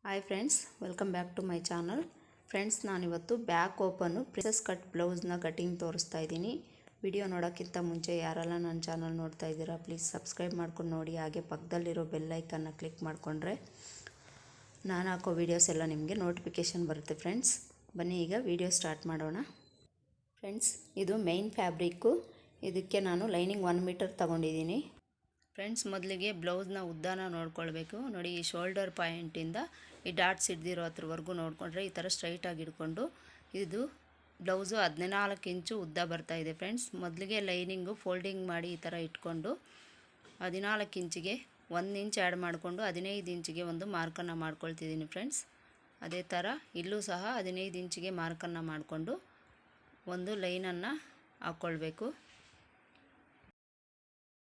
Hi friends, welcome back to my channel. Friends, ನಾನಿವತ್ತು back open princess cut ಬ್ಲೌಸ್ನ cutting ತೋರಿಸ್ತಾ ಇದ್ದೀನಿ. Video ನೋಡೋಕ್ಕಿಂತ ಮುಂಚೆ ಯಾರೆಲ್ಲ ನನ್ನ ಚಾನಲ್ ನೋಡ್ತಾ ಇದ್ದೀರಾ ಪ್ಲೀಸ್ ಸಬ್ಸ್ಕ್ರೈಬ್ ಮಾಡ್ಕೊಂಡು ನೋಡಿ. ಹಾಗೆ ಪಕ್ಕದಲ್ಲಿರೋ ಬೆಲ್ ಐಕನ್ನ ಕ್ಲಿಕ್ ಮಾಡಿಕೊಂಡ್ರೆ ನಾನು ಹಾಕೋ ವೀಡಿಯೋಸ್ ಎಲ್ಲ ನಿಮಗೆ ನೋಟಿಫಿಕೇಷನ್ ಬರುತ್ತೆ. ಫ್ರೆಂಡ್ಸ್, ಬನ್ನಿ ಈಗ ವಿಡಿಯೋ ಸ್ಟಾರ್ಟ್ ಮಾಡೋಣ. ಫ್ರೆಂಡ್ಸ್, ಇದು ಮೇನ್ ಫ್ಯಾಬ್ರಿಕ್ಕು. ಇದಕ್ಕೆ ನಾನು ಲೈನಿಂಗ್ 1 ಮೀಟರ್ ತಗೊಂಡಿದ್ದೀನಿ. ಫ್ರೆಂಡ್ಸ್, ಮೊದಲಿಗೆ ಬ್ಲೌಸ್ನ ಉದ್ದಾನ ನೋಡ್ಕೊಳ್ಬೇಕು. ನೋಡಿ, ಈ ಶೋಲ್ಡರ್ ಪಾಯಿಂಟಿಂದ ಈ ಡಾಟ್ಸ್ ಹಿಡ್ದಿರೋ ಹತ್ರವರೆಗೂ ನೋಡಿಕೊಂಡ್ರೆ ಈ ಥರ ಸ್ಟ್ರೈಟಾಗಿ ಹಿಡ್ಕೊಂಡು ಇದು ಬ್ಲೌಸು 14 ಇಂಚು ಉದ್ದ ಬರ್ತಾ ಇದೆ. ಫ್ರೆಂಡ್ಸ್, ಮೊದಲಿಗೆ ಲೈನಿಂಗು ಫೋಲ್ಡಿಂಗ್ ಮಾಡಿ ಈ ಥರ ಇಟ್ಕೊಂಡು 14 ಇಂಚಿಗೆ 1 ಇಂಚ್ ಆ್ಯಡ್ ಮಾಡಿಕೊಂಡು 15 ಇಂಚಿಗೆ ಒಂದು ಮಾರ್ಕನ್ನು ಮಾಡ್ಕೊಳ್ತಿದ್ದೀನಿ. ಫ್ರೆಂಡ್ಸ್, ಅದೇ ಥರ ಇಲ್ಲೂ ಸಹ 15 ಇಂಚಿಗೆ ಮಾರ್ಕನ್ನು ಮಾಡಿಕೊಂಡು ಒಂದು ಲೈನನ್ನು ಹಾಕ್ಕೊಳ್ಬೇಕು.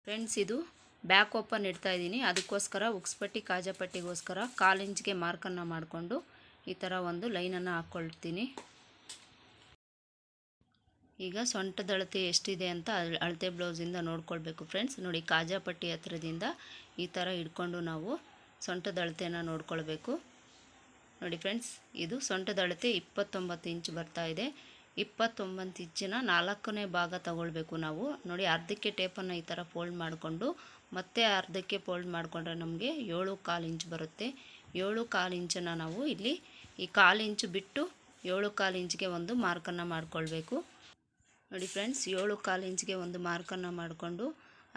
ಫ್ರೆಂಡ್ಸ್, ಇದು ಬ್ಯಾಕ್ ಓಪನ್ ಇಡ್ತಾ ಇದ್ದೀನಿ. ಅದಕ್ಕೋಸ್ಕರ ಉಕ್ಸ್ಪಟ್ಟಿ ಕಾಜಾಪಟ್ಟಿಗೋಸ್ಕರ 1/4 ಇಂಚ್ಗೆ ಮಾರ್ಕನ್ನು ಮಾಡಿಕೊಂಡು ಈ ಥರ ಒಂದು ಲೈನನ್ನು ಹಾಕ್ಕೊಳ್ತೀನಿ. ಈಗ ಸೊಂಟದ ಅಳತೆ ಎಷ್ಟಿದೆ ಅಂತ ಅಳತೆ ಬ್ಲೌಸಿಂದ ನೋಡ್ಕೊಳ್ಬೇಕು. ಫ್ರೆಂಡ್ಸ್, ನೋಡಿ, ಕಾಜಾಪಟ್ಟಿ ಹತ್ರದಿಂದ ಈ ಥರ ಹಿಡ್ಕೊಂಡು ನಾವು ಸೊಂಟದ ಅಳತೆನ ನೋಡ್ಕೊಳ್ಬೇಕು. ನೋಡಿ ಫ್ರೆಂಡ್ಸ್, ಇದು ಸೊಂಟದ ಅಳತೆ 29 ಇಂಚ್ ಬರ್ತಾ ಇದೆ. 29 ಇಂಚಿನ 4ನೇ ಭಾಗ ತಗೊಳ್ಬೇಕು ನಾವು. ನೋಡಿ, ಅರ್ಧಕ್ಕೆ ಟೇಪನ್ನು ಈ ಥರ ಫೋಲ್ಡ್ ಮಾಡಿಕೊಂಡು ಮತ್ತೆ ಅರ್ಧಕ್ಕೆ ಫೋಲ್ಡ್ ಮಾಡಿಕೊಂಡ್ರೆ ನಮಗೆ 7/4 ಇಂಚ್ ಬರುತ್ತೆ. 7/4 ಇಂಚನ್ನು ನಾವು ಇಲ್ಲಿ ಈ 1/4 ಇಂಚು ಬಿಟ್ಟು 7/4 ಇಂಚ್ಗೆ ಒಂದು ಮಾರ್ಕನ್ನು ಮಾಡಿಕೊಳ್ಬೇಕು. ನೋಡಿ ಫ್ರೆಂಡ್ಸ್, 7/4 ಇಂಚ್ಗೆ ಒಂದು ಮಾರ್ಕನ್ನು ಮಾಡಿಕೊಂಡು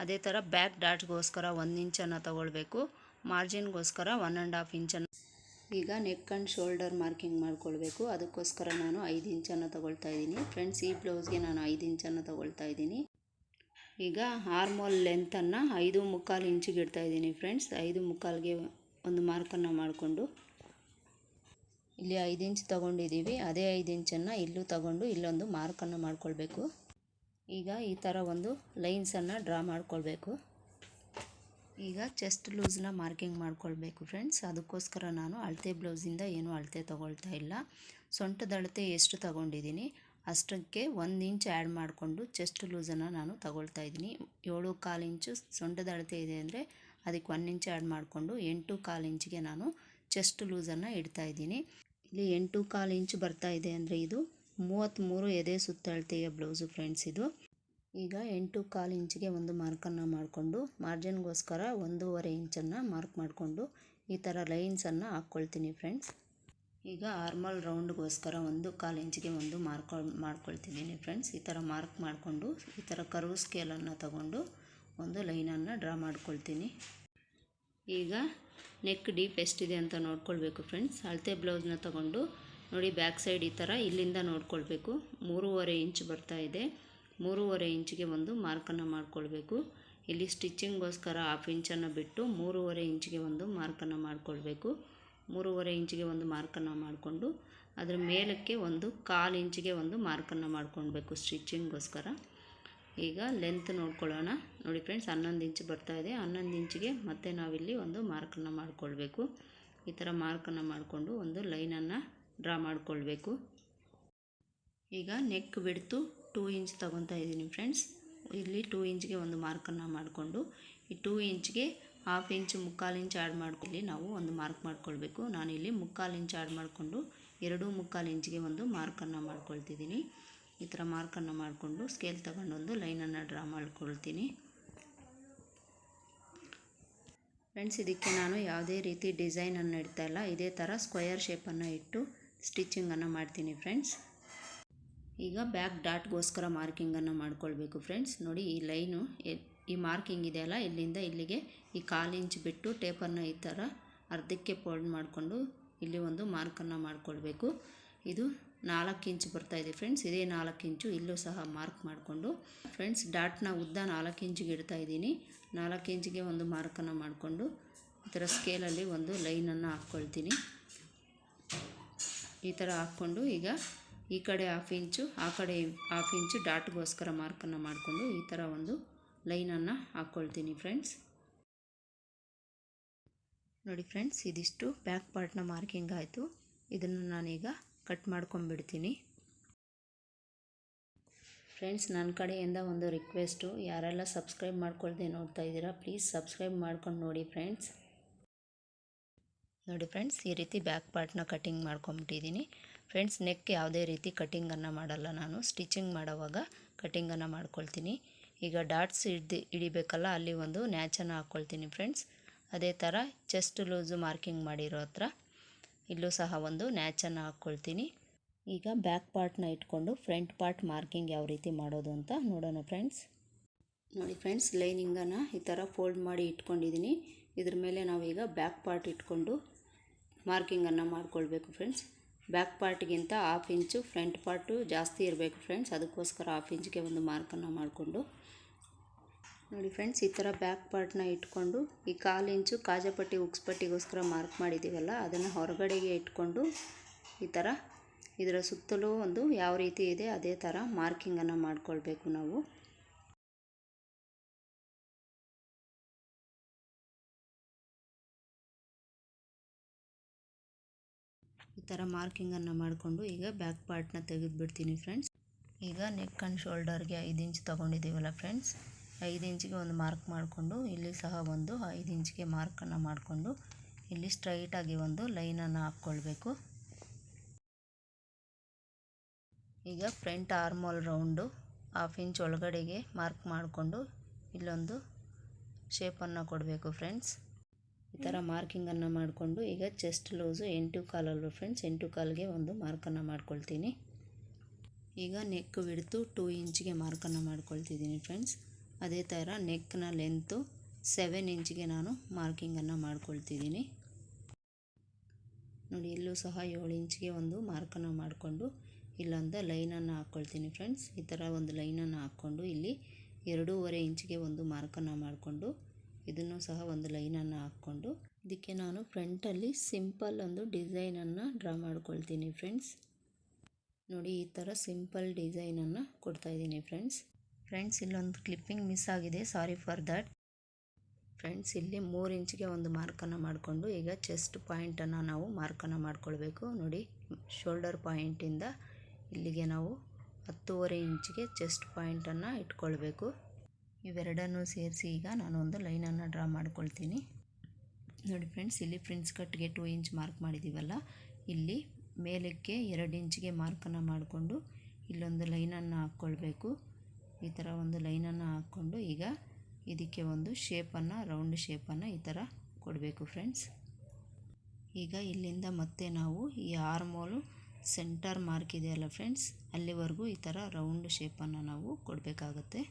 ಅದೇ ಥರ ಬ್ಯಾಕ್ ಡಾಟ್ಗೋಸ್ಕರ 1 ಇಂಚನ್ನು ತಗೊಳ್ಬೇಕು. ಮಾರ್ಜಿನ್ಗೋಸ್ಕರ 1.5 ಇಂಚನ್ನು. ಈಗ ನೆಕ್ ಆ್ಯಂಡ್ ಶೋಲ್ಡರ್ ಮಾರ್ಕಿಂಗ್ ಮಾಡ್ಕೊಳ್ಬೇಕು. ಅದಕ್ಕೋಸ್ಕರ ನಾನು 5 ಇಂಚನ್ನು ತಗೊಳ್ತಾ ಇದ್ದೀನಿ. ಫ್ರೆಂಡ್ಸ್, ಈ ಬ್ಲೌಸ್ಗೆ ನಾನು 5 ಇಂಚನ್ನು ತಗೊಳ್ತಾ ಇದ್ದೀನಿ. ಈಗ ಆರ್ಮೋಲ್ ಲೆಂತನ್ನು 5.25 ಇಂಚಿಗೆ ಇಡ್ತಾ ಇದ್ದೀನಿ. ಫ್ರೆಂಡ್ಸ್, 5.25ಗೆ ಒಂದು ಮಾರ್ಕನ್ನು ಮಾಡಿಕೊಂಡು ಇಲ್ಲಿ 5 ಇಂಚ್ ತೊಗೊಂಡಿದ್ದೀವಿ. ಅದೇ 5 ಇಂಚನ್ನು ಇಲ್ಲೂ ತಗೊಂಡು ಇಲ್ಲೊಂದು ಮಾರ್ಕನ್ನು ಮಾಡಿಕೊಳ್ಬೇಕು. ಈಗ ಈ ಥರ ಒಂದು ಲೈನ್ಸನ್ನು ಡ್ರಾ ಮಾಡಿಕೊಳ್ಬೇಕು. ಈಗ ಚೆಸ್ಟ್ ಲೂಸ್ನ ಮಾರ್ಕಿಂಗ್ ಮಾಡ್ಕೊಳ್ಬೇಕು. ಫ್ರೆಂಡ್ಸ್, ಅದಕ್ಕೋಸ್ಕರ ನಾನು ಅಳತೆ ಬ್ಲೌಸಿಂದ ಏನೂ ಅಳತೆ ತೊಗೊಳ್ತಾ ಇಲ್ಲ. ಸೊಂಟದ ಅಳತೆ ಎಷ್ಟು ತಗೊಂಡಿದ್ದೀನಿ ಅಷ್ಟಕ್ಕೆ 1 ಇಂಚ್ ಆ್ಯಡ್ ಮಾಡಿಕೊಂಡು ಚೆಸ್ಟ್ ಲೂಸನ್ನು ನಾನು ತಗೊಳ್ತಾ ಇದ್ದೀನಿ. 7/4 ಇಂಚು ಸೊಂಟದ ಅಳತೆ ಇದೆ ಅಂದರೆ ಅದಕ್ಕೆ 1 ಇಂಚ್ ಆ್ಯಡ್ ಮಾಡಿಕೊಂಡು 8/4 ಇಂಚಿಗೆ ನಾನು ಚೆಸ್ಟ್ ಲೂಸನ್ನು ಇಡ್ತಾ ಇದ್ದೀನಿ. ಇಲ್ಲಿ 8/4 ಇಂಚು ಬರ್ತಾ ಇದೆ ಅಂದರೆ ಇದು 33 ಎದೆ ಸುತ್ತಳತೆಯ ಬ್ಲೌಸು. ಫ್ರೆಂಡ್ಸ್, ಇದು ಈಗ 8/4 ಇಂಚಿಗೆ ಒಂದು ಮಾರ್ಕನ್ನು ಮಾಡಿಕೊಂಡು ಮಾರ್ಜಿನ್ಗೋಸ್ಕರ 1.5 ಇಂಚನ್ನು ಮಾರ್ಕ್ ಮಾಡಿಕೊಂಡು ಈ ಥರ ಲೈನ್ಸನ್ನು ಹಾಕ್ಕೊಳ್ತೀನಿ. ಫ್ರೆಂಡ್ಸ್, ಈಗ ಆರ್ಮಲ್ ರೌಂಡ್ಗೋಸ್ಕರ 1/4 ಇಂಚಿಗೆ ಒಂದು ಮಾಡ್ಕೊಳ್ತಿದ್ದೀನಿ. ಫ್ರೆಂಡ್ಸ್, ಈ ಥರ ಮಾರ್ಕ್ ಮಾಡಿಕೊಂಡು ಈ ಥರ ಕರ್ವ್ ಸ್ಕೇಲನ್ನು ತಗೊಂಡು ಒಂದು ಲೈನನ್ನು ಡ್ರಾ ಮಾಡ್ಕೊಳ್ತೀನಿ. ಈಗ ನೆಕ್ ಡೀಪ್ ಎಷ್ಟಿದೆ ಅಂತ ನೋಡ್ಕೊಳ್ಬೇಕು. ಫ್ರೆಂಡ್ಸ್, ಅಳತೆ ಬ್ಲೌಸ್ನ ತಗೊಂಡು ನೋಡಿ, ಬ್ಯಾಕ್ ಸೈಡ್ ಈ ಥರ ಇಲ್ಲಿಂದ ನೋಡ್ಕೊಳ್ಬೇಕು. 3.5 ಇಂಚ್ ಬರ್ತಾ ಇದೆ. 3.5 ಇಂಚಿಗೆ ಒಂದು ಮಾರ್ಕನ್ನು ಮಾಡಿಕೊಳ್ಬೇಕು. ಇಲ್ಲಿ ಸ್ಟಿಚ್ಚಿಂಗ್ಗೋಸ್ಕರ 1/2 ಇಂಚನ್ನು ಬಿಟ್ಟು 3.5 ಇಂಚಿಗೆ ಒಂದು ಮಾರ್ಕನ್ನು ಮಾಡಿಕೊಳ್ಬೇಕು. 3.5 ಇಂಚಿಗೆ ಒಂದು ಮಾರ್ಕನ್ನು ಮಾಡಿಕೊಂಡು ಅದರ ಮೇಲಕ್ಕೆ ಒಂದು 1/4 ಇಂಚಿಗೆ ಒಂದು ಮಾರ್ಕನ್ನು ಮಾಡ್ಕೊಳ್ಬೇಕು ಸ್ಟಿಚ್ಚಿಂಗ್ಗೋಸ್ಕರ. ಈಗ ಲೆಂತ್ ನೋಡ್ಕೊಳ್ಳೋಣ. ನೋಡಿ ಫ್ರೆಂಡ್ಸ್, 11 ಇಂಚ್ ಬರ್ತಾ ಇದೆ. 11 ಇಂಚಿಗೆ ಮತ್ತೆ ನಾವಿಲ್ಲಿ ಒಂದು ಮಾರ್ಕನ್ನು ಮಾಡಿಕೊಳ್ಬೇಕು. ಈ ಥರ ಮಾರ್ಕನ್ನು ಮಾಡಿಕೊಂಡು ಒಂದು ಲೈನನ್ನು ಡ್ರಾ ಮಾಡಿಕೊಳ್ಬೇಕು. ಈಗ ನೆಕ್ ಬಿಡ್ತು 2 ಇಂಚ್ ತೊಗೊತಾ ಇದ್ದೀನಿ. ಫ್ರೆಂಡ್ಸ್, ಇಲ್ಲಿ 2 ಇಂಚ್ಗೆ ಒಂದು ಮಾರ್ಕನ್ನು ಮಾಡಿಕೊಂಡು ಈ 2 ಇಂಚ್ಗೆ 1/2 ಇಂಚ್ 3/4 ಇಂಚ್ ಆ್ಯಡ್ ಮಾಡ್ಕೊಳ್ಳಿ. ನಾವು ಒಂದು ಮಾರ್ಕ್ ಮಾಡ್ಕೊಳ್ಬೇಕು. ನಾನಿಲ್ಲಿ 3/4 ಇಂಚ್ ಆ್ಯಡ್ ಮಾಡಿಕೊಂಡು 2.25 ಇಂಚಿಗೆ ಒಂದು ಮಾರ್ಕನ್ನು ಮಾಡ್ಕೊಳ್ತಿದ್ದೀನಿ. ಈ ಥರ ಮಾರ್ಕನ್ನು ಮಾಡಿಕೊಂಡು ಸ್ಕೇಲ್ ತಗೊಂಡು ಒಂದು ಲೈನನ್ನು ಡ್ರಾ ಮಾಡ್ಕೊಳ್ತೀನಿ. ಫ್ರೆಂಡ್ಸ್, ಇದಕ್ಕೆ ನಾನು ಯಾವುದೇ ರೀತಿ ಡಿಸೈನನ್ನು ಇಡ್ತಾ ಇಲ್ಲ. ಇದೇ ಥರ ಸ್ಕ್ವಯರ್ ಶೇಪನ್ನು ಇಟ್ಟು ಸ್ಟಿಚ್ಚಿಂಗನ್ನು ಮಾಡ್ತೀನಿ. ಫ್ರೆಂಡ್ಸ್, ಈಗ ಬ್ಯಾಕ್ ಡಾಟ್ಗೋಸ್ಕರ ಮಾರ್ಕಿಂಗನ್ನು ಮಾಡ್ಕೊಳ್ಬೇಕು. ಫ್ರೆಂಡ್ಸ್, ನೋಡಿ, ಈ ಲೈನು ಈ ಮಾರ್ಕಿಂಗ್ ಇದೆಯಲ್ಲ, ಇಲ್ಲಿಂದ ಇಲ್ಲಿಗೆ ಈ 1/4 ಇಂಚ್ ಬಿಟ್ಟು ಟೇಪನ್ನು ಈ ಥರ ಅರ್ಧಕ್ಕೆ ಫೋಲ್ಡ್ ಮಾಡಿಕೊಂಡು ಇಲ್ಲಿ ಒಂದು ಮಾರ್ಕನ್ನು ಮಾಡಿಕೊಳ್ಬೇಕು. ಇದು 4 ಇಂಚ್ ಬರ್ತಾ ಇದೆ. ಫ್ರೆಂಡ್ಸ್, ಇದೇ 4 ಇಂಚು ಇಲ್ಲೂ ಸಹ ಮಾರ್ಕ್ ಮಾಡಿಕೊಂಡು ಫ್ರೆಂಡ್ಸ್ ಡಾಟ್ನ ಉದ್ದ 4 ಇಂಚಿಗೆ ಇಡ್ತಾ ಇದ್ದೀನಿ. 4 ಇಂಚಿಗೆ ಒಂದು ಮಾರ್ಕನ್ನು ಮಾಡಿಕೊಂಡು ಈ ಥರ ಸ್ಕೇಲಲ್ಲಿ ಒಂದು ಲೈನನ್ನು ಹಾಕ್ಕೊಳ್ತೀನಿ. ಈ ಥರ ಹಾಕ್ಕೊಂಡು ಈಗ ಈ ಕಡೆ 1/2 ಇಂಚು ಆ ಕಡೆ 1/2 ಇಂಚು ಡಾಟ್ಗೋಸ್ಕರ ಮಾರ್ಕನ್ನು ಮಾಡಿಕೊಂಡು ಈ ಥರ ಒಂದು ಲೈನನ್ನು ಹಾಕ್ಕೊಳ್ತೀನಿ. ಫ್ರೆಂಡ್ಸ್, ನೋಡಿ ಫ್ರೆಂಡ್ಸ್, ಇದಿಷ್ಟು ಬ್ಯಾಕ್ ಪಾರ್ಟ್ನ ಮಾರ್ಕಿಂಗ್ ಆಯಿತು. ಇದನ್ನು ನಾನೀಗ ಕಟ್ ಮಾಡ್ಕೊಂಡ್ಬಿಡ್ತೀನಿ. ಫ್ರೆಂಡ್ಸ್, ನನ್ನ ಕಡೆಯಿಂದ ಒಂದು ರಿಕ್ವೆಸ್ಟು, ಯಾರೆಲ್ಲ ಸಬ್ಸ್ಕ್ರೈಬ್ ಮಾಡ್ಕೊಳ್ದೆ ನೋಡ್ತಾ ಇದ್ದೀರಾ ಪ್ಲೀಸ್ ಸಬ್ಸ್ಕ್ರೈಬ್ ಮಾಡ್ಕೊಂಡು ನೋಡಿ. ಫ್ರೆಂಡ್ಸ್, ನೋಡಿ ಫ್ರೆಂಡ್ಸ್, ಈ ರೀತಿ ಬ್ಯಾಕ್ ಪಾರ್ಟ್ನ ಕಟಿಂಗ್ ಮಾಡ್ಕೊಂಬಿಟ್ಟಿದ್ದೀನಿ. ಫ್ರೆಂಡ್ಸ್, ನೆಕ್ ಯಾವುದೇ ರೀತಿ ಕಟಿಂಗನ್ನು ಮಾಡಲ್ಲ, ನಾನು ಸ್ಟಿಚಿಂಗ್ ಮಾಡೋವಾಗ ಕಟಿಂಗನ್ನು ಮಾಡ್ಕೊಳ್ತೀನಿ. ಈಗ ಡಾಟ್ಸ್ ಹಿಡಿಬೇಕಲ್ಲ, ಅಲ್ಲಿ ಒಂದು ನ್ಯಾಚನ್ನು ಹಾಕ್ಕೊಳ್ತೀನಿ ಫ್ರೆಂಡ್ಸ್. ಅದೇ ಥರ ಚೆಸ್ಟ್ ಲೂಸು ಮಾರ್ಕಿಂಗ್ ಮಾಡಿರೋ ಹತ್ರ ಇಲ್ಲೂ ಸಹ ಒಂದು ನ್ಯಾಚನ್ನು ಹಾಕ್ಕೊಳ್ತೀನಿ. ಈಗ ಬ್ಯಾಕ್ ಪಾರ್ಟ್ನ ಇಟ್ಕೊಂಡು ಫ್ರಂಟ್ ಪಾರ್ಟ್ ಮಾರ್ಕಿಂಗ್ ಯಾವ ರೀತಿ ಮಾಡೋದು ಅಂತ ನೋಡೋಣ ಫ್ರೆಂಡ್ಸ್. ನೋಡಿ ಫ್ರೆಂಡ್ಸ್, ಲೈನಿಂಗನ್ನು ಈ ಥರ ಫೋಲ್ಡ್ ಮಾಡಿ ಇಟ್ಕೊಂಡಿದ್ದೀನಿ. ಇದ್ರ ಮೇಲೆ ನಾವೀಗ ಬ್ಯಾಕ್ ಪಾರ್ಟ್ ಇಟ್ಕೊಂಡು ಮಾರ್ಕಿಂಗನ್ನು ಮಾಡ್ಕೊಳ್ಬೇಕು ಫ್ರೆಂಡ್ಸ್. ಬ್ಯಾಕ್ ಪಾರ್ಟ್ಗಿಂತ 1/2 ಇಂಚು ಫ್ರಂಟ್ ಪಾರ್ಟು ಜಾಸ್ತಿ ಇರಬೇಕು ಫ್ರೆಂಡ್ಸ್. ಅದಕ್ಕೋಸ್ಕರ 1/2 ಇಂಚ್ಗೆ ಒಂದು ಮಾರ್ಕನ್ನು ಮಾಡಿಕೊಂಡು ನೋಡಿ ಫ್ರೆಂಡ್ಸ್, ಈ ಥರ ಬ್ಯಾಕ್ ಪಾರ್ಟ್ನ ಇಟ್ಕೊಂಡು ಈ 1/4 ಇಂಚು ಕಾಜಾಪಟ್ಟಿ ಉಕ್ಸ್ಪಟ್ಟಿಗೋಸ್ಕರ ಮಾರ್ಕ್ ಮಾಡಿದ್ದೀವಲ್ಲ, ಅದನ್ನು ಹೊರಗಡೆಗೆ ಇಟ್ಕೊಂಡು ಈ ಥರ ಇದರ ಸುತ್ತಲೂ ಒಂದು ಯಾವ ರೀತಿ ಇದೆ ಅದೇ ಥರ ಮಾರ್ಕಿಂಗನ್ನು ಮಾಡ್ಕೊಳ್ಬೇಕು ನಾವು. ಈ ಥರ ಮಾರ್ಕಿಂಗನ್ನು ಮಾಡಿಕೊಂಡು ಈಗ ಬ್ಯಾಕ್ ಪಾರ್ಟ್ನ ತೆಗೆದುಬಿಡ್ತೀನಿ ಫ್ರೆಂಡ್ಸ್. ಈಗ ನೆಕ್ ಆ್ಯಂಡ್ ಶೋಲ್ಡರ್ಗೆ 5 ಇಂಚ್ ತೊಗೊಂಡಿದ್ದೀವಲ್ಲ ಫ್ರೆಂಡ್ಸ್, 5 ಇಂಚಿಗೆ ಒಂದು ಮಾರ್ಕ್ ಮಾಡಿಕೊಂಡು ಇಲ್ಲಿ ಸಹ ಒಂದು 5 ಇಂಚಿಗೆ ಮಾರ್ಕನ್ನು ಮಾಡಿಕೊಂಡು ಇಲ್ಲಿ ಸ್ಟ್ರೈಟಾಗಿ ಒಂದು ಲೈನನ್ನು ಹಾಕ್ಕೊಳ್ಬೇಕು. ಈಗ ಫ್ರಂಟ್ ಆರ್ಮೋಲ್ ರೌಂಡು 1/2 ಇಂಚ್ ಒಳಗಡೆಗೆ ಮಾರ್ಕ್ ಮಾಡಿಕೊಂಡು ಇಲ್ಲೊಂದು ಶೇಪನ್ನು ಕೊಡಬೇಕು ಫ್ರೆಂಡ್ಸ್. ಈ ಥರ ಮಾರ್ಕಿಂಗನ್ನು ಮಾಡಿಕೊಂಡು ಈಗ ಚೆಸ್ಟ್ ಲೂಸು 8.25 ಅಲ್ವ ಫ್ರೆಂಡ್ಸ್, 8.25ಗೆ ಒಂದು ಮಾರ್ಕನ್ನು ಮಾಡ್ಕೊಳ್ತೀನಿ. ಈಗ ನೆಕ್ ವಿಡ್ತು 2 ಇಂಚಿಗೆ ಮಾರ್ಕನ್ನು ಮಾಡ್ಕೊಳ್ತಿದ್ದೀನಿ ಫ್ರೆಂಡ್ಸ್. ಅದೇ ಥರ ನೆಕ್ನ ಲೆಂತು 7 ಇಂಚಿಗೆ ನಾನು ಮಾರ್ಕಿಂಗನ್ನು ಮಾಡ್ಕೊಳ್ತಿದ್ದೀನಿ. ನೋಡಿ, ಇಲ್ಲೂ ಸಹ 7 ಇಂಚಿಗೆ ಒಂದು ಮಾರ್ಕನ್ನು ಮಾಡಿಕೊಂಡು ಇಲ್ಲೊಂದು ಲೈನನ್ನು ಹಾಕ್ಕೊಳ್ತೀನಿ ಫ್ರೆಂಡ್ಸ್. ಈ ಥರ ಒಂದು ಲೈನನ್ನು ಹಾಕ್ಕೊಂಡು ಇಲ್ಲಿ 2.5 ಇಂಚಿಗೆ ಒಂದು ಮಾರ್ಕನ್ನು ಮಾಡಿಕೊಂಡು ಇದನ್ನು ಸಹ ಒಂದು ಲೈನನ್ನು ಹಾಕ್ಕೊಂಡು ಇದಕ್ಕೆ ನಾನು ಫ್ರಂಟಲ್ಲಿ ಸಿಂಪಲ್ ಒಂದು ಡಿಸೈನನ್ನು ಡ್ರಾ ಮಾಡ್ಕೊಳ್ತೀನಿ ಫ್ರೆಂಡ್ಸ್. ನೋಡಿ, ಈ ಥರ ಸಿಂಪಲ್ ಡಿಸೈನನ್ನು ಕೊಡ್ತಾಯಿದ್ದೀನಿ ಫ್ರೆಂಡ್ಸ್. ಇಲ್ಲೊಂದು ಕ್ಲಿಪ್ಪಿಂಗ್ ಮಿಸ್ ಆಗಿದೆ, ಸಾರಿ ಫಾರ್ ದ್ಯಾಟ್ ಫ್ರೆಂಡ್ಸ್. ಇಲ್ಲಿ 3 ಇಂಚಿಗೆ ಒಂದು ಮಾರ್ಕನ್ನು ಮಾಡಿಕೊಂಡು ಈಗ ಚೆಸ್ಟ್ ಪಾಯಿಂಟನ್ನು ನಾವು ಮಾರ್ಕನ್ನು ಮಾಡ್ಕೊಳ್ಬೇಕು. ನೋಡಿ, ಶೋಲ್ಡರ್ ಪಾಯಿಂಟಿಂದ ಇಲ್ಲಿಗೆ ನಾವು 10.5 ಇಂಚಿಗೆ ಚೆಸ್ಟ್ ಪಾಯಿಂಟನ್ನು ಇಟ್ಕೊಳ್ಬೇಕು. ಇವೆರಡನ್ನು ಸೇರಿಸಿ ಈಗ ನಾನು ಒಂದು ಲೈನನ್ನು ಡ್ರಾ ಮಾಡ್ಕೊಳ್ತೀನಿ. ನೋಡಿ ಫ್ರೆಂಡ್ಸ್, ಇಲ್ಲಿ ಪ್ರಿನ್ಸ್ ಕಟ್ಗೆ 2 ಇಂಚ್ ಮಾರ್ಕ್ ಮಾಡಿದ್ದೀವಲ್ಲ, ಇಲ್ಲಿ ಮೇಲಕ್ಕೆ 2 ಇಂಚಿಗೆ ಮಾರ್ಕನ್ನು ಮಾಡಿಕೊಂಡು ಇಲ್ಲೊಂದು ಲೈನನ್ನು ಹಾಕ್ಕೊಳ್ಬೇಕು. ಈ ಥರ ಒಂದು ಲೈನನ್ನು ಹಾಕ್ಕೊಂಡು ಈಗ ಇದಕ್ಕೆ ಒಂದು ಶೇಪನ್ನು, ರೌಂಡ್ ಶೇಪನ್ನು ಈ ಥರ ಕೊಡಬೇಕು ಫ್ರೆಂಡ್ಸ್. ಈಗ ಇಲ್ಲಿಂದ ಮತ್ತೆ ನಾವು ಈ ಆರ್ಮೋಲು ಸೆಂಟರ್ ಮಾರ್ಕ್ ಇದೆಯಲ್ಲ ಫ್ರೆಂಡ್ಸ್, ಅಲ್ಲಿವರೆಗೂ ಈ ಥರ ರೌಂಡ್ ಶೇಪನ್ನು ನಾವು ಕೊಡಬೇಕಾಗತ್ತೆ.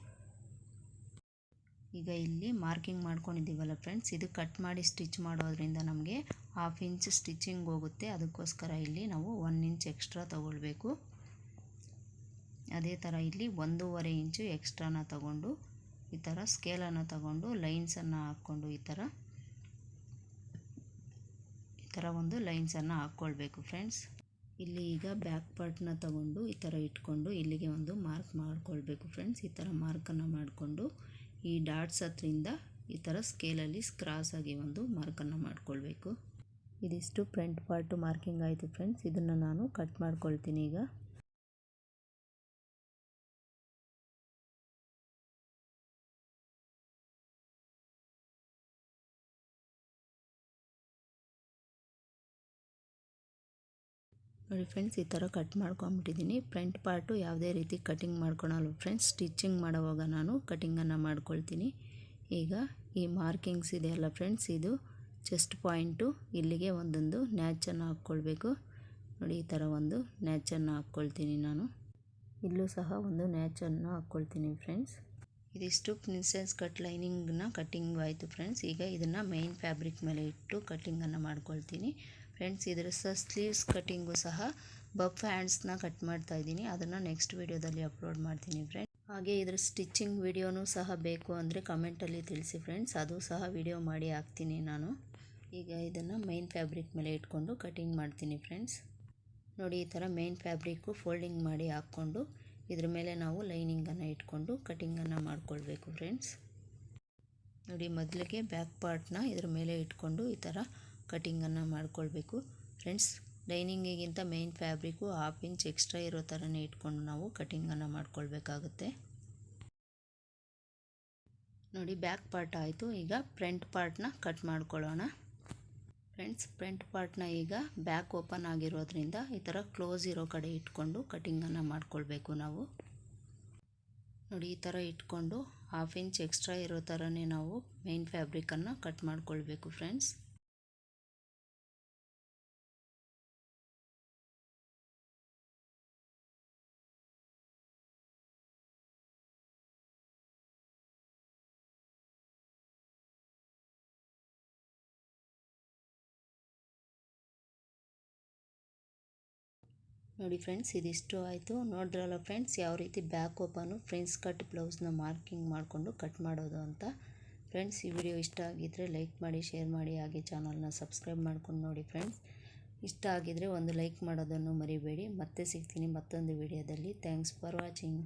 ಈಗ ಇಲ್ಲಿ ಮಾರ್ಕಿಂಗ್ ಮಾಡ್ಕೊಂಡಿದ್ದೀವಲ್ಲ ಫ್ರೆಂಡ್ಸ್, ಇದು ಕಟ್ ಮಾಡಿ ಸ್ಟಿಚ್ ಮಾಡೋದ್ರಿಂದ ನಮಗೆ 1/2 ಇಂಚ್ ಸ್ಟಿಚಿಂಗ್ ಹೋಗುತ್ತೆ. ಅದಕ್ಕೋಸ್ಕರ ಇಲ್ಲಿ ನಾವು 1 ಇಂಚ್ ಎಕ್ಸ್ಟ್ರಾ ತಗೊಳ್ಬೇಕು. ಅದೇ ಥರ ಇಲ್ಲಿ 1.5 ಇಂಚು ಎಕ್ಸ್ಟ್ರಾನ ತಗೊಂಡು ಈ ಥರ ಸ್ಕೇಲನ್ನು ತಗೊಂಡು ಲೈನ್ಸನ್ನು ಹಾಕ್ಕೊಂಡು ಈ ಥರ ಒಂದು ಲೈನ್ಸನ್ನು ಹಾಕ್ಕೊಳ್ಬೇಕು ಫ್ರೆಂಡ್ಸ್. ಇಲ್ಲಿ ಈಗ ಬ್ಯಾಕ್ ಪಾರ್ಟ್ನ ತಗೊಂಡು ಈ ಥರ ಇಟ್ಕೊಂಡು ಇಲ್ಲಿಗೆ ಒಂದು ಮಾರ್ಕ್ ಮಾಡ್ಕೊಳ್ಬೇಕು ಫ್ರೆಂಡ್ಸ್. ಈ ಥರ ಮಾರ್ಕನ್ನು ಮಾಡಿಕೊಂಡು ಈ ಡಾಟ್ಸ್ ಹತ್ರಿಂದ ಈ ಥರ ಸ್ಕೇಲಲ್ಲಿ ಕ್ರಾಸಾಗಿ ಒಂದು ಮಾರ್ಕನ್ನು ಮಾಡಿಕೊಳ್ಬೇಕು. ಇದಿಷ್ಟು ಫ್ರಂಟ್ ಪಾರ್ಟು ಮಾರ್ಕಿಂಗ್ ಆಯಿತು ಫ್ರೆಂಡ್ಸ್. ಇದನ್ನು ನಾನು ಕಟ್ ಮಾಡ್ಕೊಳ್ತೀನಿ ಈಗ. ನೋಡಿ ಫ್ರೆಂಡ್ಸ್, ಈ ಥರ ಕಟ್ ಮಾಡ್ಕೊಂಬಿಟ್ಟಿದ್ದೀನಿ. ಫ್ರಂಟ್ ಪಾರ್ಟು ಯಾವುದೇ ರೀತಿ ಕಟಿಂಗ್ ಮಾಡ್ಕೊಳಲ್ಲ ಫ್ರೆಂಡ್ಸ್. ಸ್ಟಿಚಿಂಗ್ ಮಾಡೋವಾಗ ನಾನು ಕಟಿಂಗನ್ನು ಮಾಡ್ಕೊಳ್ತೀನಿ. ಈಗ ಈ ಮಾರ್ಕಿಂಗ್ಸ್ ಇದೆಯಲ್ಲ ಫ್ರೆಂಡ್ಸ್, ಇದು ಚೆಸ್ಟ್ ಪಾಯಿಂಟು, ಇಲ್ಲಿಗೆ ಒಂದೊಂದು ನ್ಯಾಚನ್ನು ಹಾಕ್ಕೊಳ್ಬೇಕು. ನೋಡಿ, ಈ ಥರ ಒಂದು ನ್ಯಾಚನ್ನು ಹಾಕ್ಕೊಳ್ತೀನಿ ನಾನು. ಇಲ್ಲೂ ಸಹ ಒಂದು ನ್ಯಾಚನ್ನು ಹಾಕ್ಕೊಳ್ತೀನಿ ಫ್ರೆಂಡ್ಸ್. ಇದಿಷ್ಟು ಪ್ರಿನ್ಸೆಸ್ ಕಟ್ ಲೈನಿಂಗ್ನ ಕಟ್ಟಿಂಗ್ ಆಯಿತು ಫ್ರೆಂಡ್ಸ್. ಈಗ ಇದನ್ನು ಮೈನ್ ಫ್ಯಾಬ್ರಿಕ್ ಮೇಲೆ ಇಟ್ಟು ಕಟ್ಟಿಂಗನ್ನು ಮಾಡ್ಕೊಳ್ತೀನಿ ಫ್ರೆಂಡ್ಸ್. ಇದರ ಸ್ಲೀವ್ಸ್ ಕಟ್ಟಿಂಗು ಸಹ ಬಫ್ ಹ್ಯಾಂಡ್ಸ್ನ ಕಟ್ ಮಾಡ್ತಾ ಇದ್ದೀನಿ. ಅದನ್ನು ನೆಕ್ಸ್ಟ್ ವೀಡಿಯೋದಲ್ಲಿ ಅಪ್ಲೋಡ್ ಮಾಡ್ತೀನಿ ಫ್ರೆಂಡ್ಸ್. ಹಾಗೆ ಇದರ ಸ್ಟಿಚಿಂಗ್ ವಿಡಿಯೋನೂ ಸಹ ಬೇಕು ಅಂದರೆ ಕಮೆಂಟಲ್ಲಿ ತಿಳಿಸಿ ಫ್ರೆಂಡ್ಸ್, ಅದು ಸಹ ವಿಡಿಯೋ ಮಾಡಿ ಹಾಕ್ತೀನಿ ನಾನು. ಈಗ ಇದನ್ನು ಮೈನ್ ಫ್ಯಾಬ್ರಿಕ್ ಮೇಲೆ ಇಟ್ಕೊಂಡು ಕಟಿಂಗ್ ಮಾಡ್ತೀನಿ ಫ್ರೆಂಡ್ಸ್. ನೋಡಿ, ಈ ಥರ ಮೈನ್ ಫ್ಯಾಬ್ರಿಕ್ಕು ಫೋಲ್ಡಿಂಗ್ ಮಾಡಿ ಹಾಕ್ಕೊಂಡು ಇದ್ರ ಮೇಲೆ ನಾವು ಲೈನಿಂಗನ್ನು ಇಟ್ಕೊಂಡು ಕಟಿಂಗನ್ನು ಮಾಡ್ಕೊಳ್ಬೇಕು ಫ್ರೆಂಡ್ಸ್. ನೋಡಿ, ಮೊದಲಿಗೆ ಬ್ಯಾಕ್ ಪಾರ್ಟ್ನ ಇದ್ರ ಮೇಲೆ ಇಟ್ಕೊಂಡು ಈ ಥರ ಕಟಿಂಗನ್ನು ಮಾಡ್ಕೊಳ್ಬೇಕು ಫ್ರೆಂಡ್ಸ್. ಲೈನಿಂಗಿಗಿಂತ ಮೈನ್ ಫ್ಯಾಬ್ರಿಕ್ಕು 1/2 ಇಂಚ್ ಎಕ್ಸ್ಟ್ರಾ ಇರೋ ಥರನೇ ಇಟ್ಕೊಂಡು ನಾವು ಕಟಿಂಗನ್ನು ಮಾಡ್ಕೊಳ್ಬೇಕಾಗುತ್ತೆ. ನೋಡಿ, ಬ್ಯಾಕ್ ಪಾರ್ಟ್ ಆಯಿತು. ಈಗ ಫ್ರಂಟ್ ಪಾರ್ಟ್ನ ಕಟ್ ಮಾಡ್ಕೊಳ್ಳೋಣ ಫ್ರೆಂಡ್ಸ್, ಫ್ರಂಟ್ ಪಾರ್ಟ್ನ ಈಗ ಬ್ಯಾಕ್ ಓಪನ್ ಆಗಿರೋದ್ರಿಂದ ಈ ಥರ ಕ್ಲೋಸ್ ಇರೋ ಕಡೆ ಇಟ್ಕೊಂಡು ಕಟಿಂಗನ್ನು ಮಾಡ್ಕೊಳ್ಬೇಕು ನಾವು. ನೋಡಿ, ಈ ಥರ ಇಟ್ಕೊಂಡು 1/2 ಇಂಚ್ ಎಕ್ಸ್ಟ್ರಾ ಇರೋ ಥರನೇ ನಾವು ಮೇನ್ ಫ್ಯಾಬ್ರಿಕನ್ನು ಕಟ್ ಮಾಡ್ಕೊಳ್ಬೇಕು ಫ್ರೆಂಡ್ಸ್. ನೋಡಿ ಫ್ರೆಂಡ್ಸ್, ಇದಿಷ್ಟು ಆಯಿತು. ನೋಡಿದ್ರಲ್ಲ ಫ್ರೆಂಡ್ಸ್, ಯಾವ ರೀತಿ ಬ್ಯಾಕ್ ಓಪನು ಫ್ರಿನ್ಸ್ ಕಟ್ ಬ್ಲೌಸ್ನ ಮಾರ್ಕಿಂಗ್ ಮಾಡಿಕೊಂಡು ಕಟ್ ಮಾಡೋದು ಅಂತ. ಫ್ರೆಂಡ್ಸ್, ಈ ವಿಡಿಯೋ ಇಷ್ಟ ಆಗಿದ್ದರೆ ಲೈಕ್ ಮಾಡಿ, ಶೇರ್ ಮಾಡಿ, ಹಾಗೆ ಚಾನಲ್ನ ಸಬ್ಸ್ಕ್ರೈಬ್ ಮಾಡ್ಕೊಂಡು ನೋಡಿ ಫ್ರೆಂಡ್ಸ್. ಇಷ್ಟ ಆಗಿದರೆ ಒಂದು ಲೈಕ್ ಮಾಡೋದನ್ನು ಮರಿಬೇಡಿ. ಮತ್ತೆ ಸಿಗ್ತೀನಿ ಮತ್ತೊಂದು ವಿಡಿಯೋದಲ್ಲಿ. Thanks for watching.